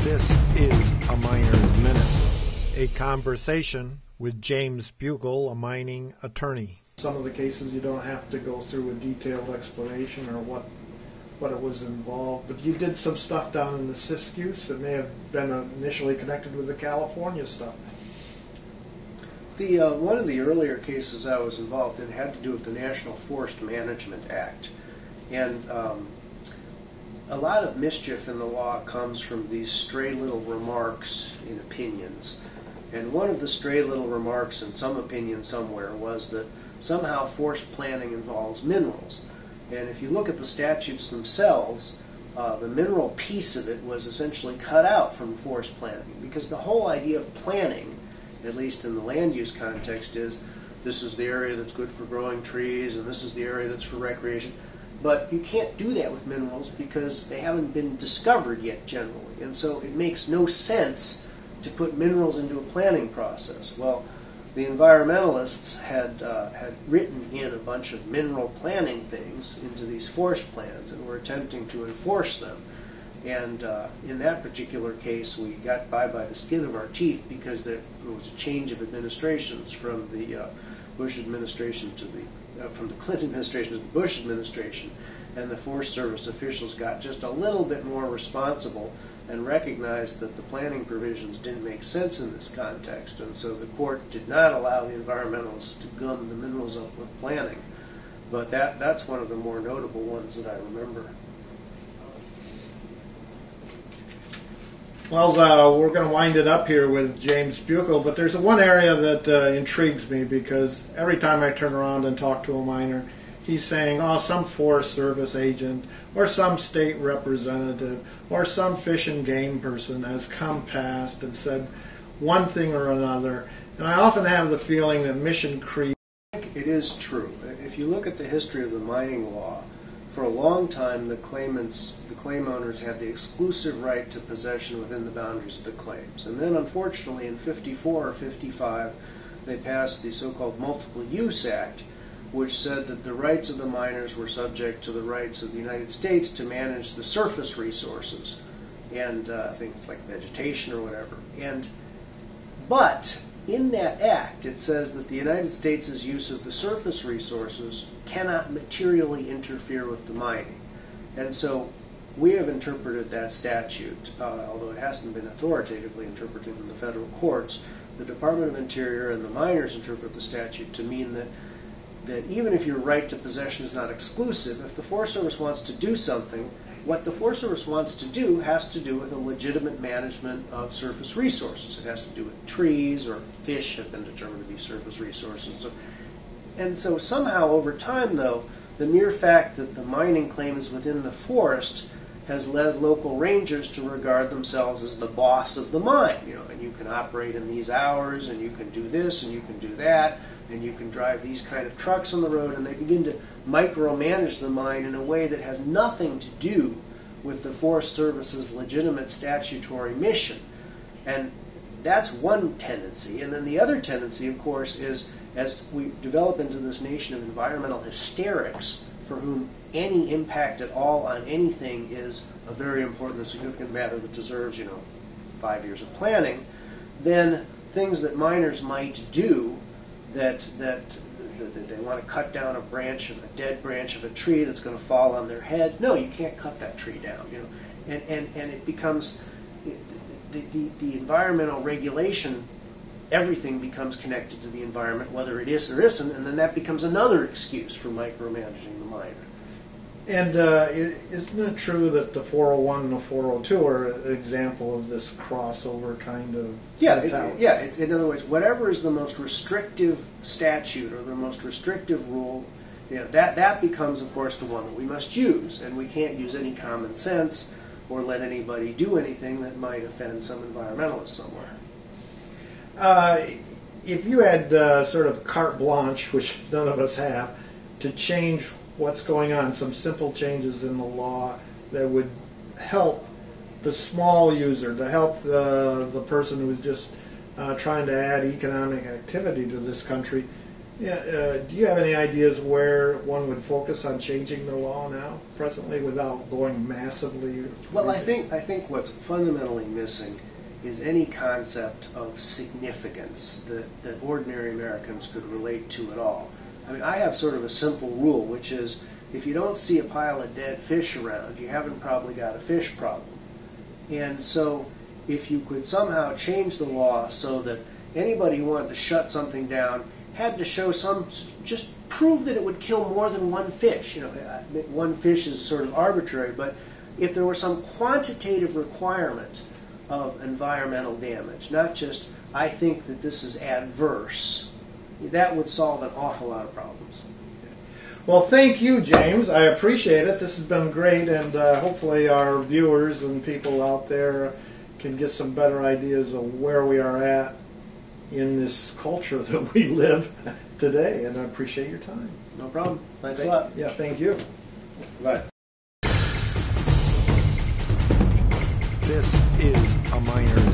This is a Miner's Minute, a conversation with James Buchal, a mining attorney. Some of the cases you don't have to go through a detailed explanation or what it was involved, but you did some stuff down in the Siskiyous that may have been initially connected with the California stuff. One of the earlier cases I was involved in had to do with the National Forest Management Act. And a lot of mischief in the law comes from these stray little remarks in opinions. And one of the stray little remarks in some opinion somewhere was that somehow forest planning involves minerals. And if you look at the statutes themselves, the mineral piece of it was essentially cut out from forest planning, because the whole idea of planning, at least in the land use context, is this is the area that's good for growing trees and this is the area that's for recreation. But you can't do that with minerals because they haven't been discovered yet generally. And so it makes no sense to put minerals into a planning process. Well, the environmentalists had written in a bunch of mineral planning things into these forest plans and were attempting to enforce them. And in that particular case, we got by the skin of our teeth because there was a change of administrations from the Bush administration to from the Clinton administration to the Bush administration, and the Forest Service officials got just a little bit more responsible and recognized that the planning provisions didn't make sense in this context, and so the court did not allow the environmentalists to gum the minerals up with planning. But that's one of the more notable ones that I remember. Well, we're going to wind it up here with James Buchal, but there's one area that intrigues me, because every time I turn around and talk to a miner, he's saying, some Forest Service agent or some state representative or some fish and game person has come past and said one thing or another. And I often have the feeling that mission creep. It is true. If you look at the history of the mining law, for a long time the claim owners had the exclusive right to possession within the boundaries of the claims. And then unfortunately in 54 or 55 they passed the so-called Multiple Use Act, which said that the rights of the miners were subject to the rights of the United States to manage the surface resources and things like vegetation or whatever. But in that act it says that the United States' use of the surface resources cannot materially interfere with the mining. And so we have interpreted that statute, although it hasn't been authoritatively interpreted in the federal courts. The Department of Interior and the miners interpret the statute to mean that even if your right to possession is not exclusive, if the Forest Service wants to do something, what the Forest Service wants to do has to do with a legitimate management of surface resources. It has to do with trees, or fish have been determined to be surface resources. And so somehow over time, though, the mere fact that the mining claim is within the forest has led local rangers to regard themselves as the boss of the mine. And you can operate in these hours, and you can do this, and you can do that, and you can drive these kind of trucks on the road, and they begin to micromanage the mine in a way that has nothing to do with the Forest Service's legitimate statutory mission. And that's one tendency. And then the other tendency, of course, is as we develop into this nation of environmental hysterics, for whom any impact at all on anything is a very important and significant matter that deserves, 5 years of planning, then things that miners might do that they want to cut down a dead branch of a tree that's going to fall on their head. No, you can't cut that tree down. And it becomes the environmental regulation. Everything becomes connected to the environment, whether it is or isn't, and then that becomes another excuse for micromanaging the miner. And isn't it true that the 401 and the 402 are an example of this crossover kind of mentality? It's, in other words, whatever is the most restrictive statute or the most restrictive rule, that becomes, of course, the one that we must use, and we can't use any common sense or let anybody do anything that might offend some environmentalist somewhere. If you had sort of carte blanche, which none of us have, to change what's going on, some simple changes in the law that would help the small user, to help the person who's just trying to add economic activity to this country, Yeah, do you have any ideas where one would focus on changing the law now, presently, without going massively? Well, I think what's fundamentally missing is any concept of significance that ordinary Americans could relate to at all. I mean, I have sort of a simple rule, which is if you don't see a pile of dead fish around, you haven't probably got a fish problem. And so if you could somehow change the law so that anybody who wanted to shut something down had to show just prove that it would kill more than one fish. You know, one fish is sort of arbitrary, but if there were some quantitative requirement of environmental damage, not just, I think that this is adverse, that would solve an awful lot of problems. Well, thank you, James. I appreciate it. This has been great, and hopefully our viewers and people out there can get some better ideas of where we are at in this culture that we live today, and I appreciate your time. No problem. Thanks a lot. Yeah, thank you. Bye. This is a minor's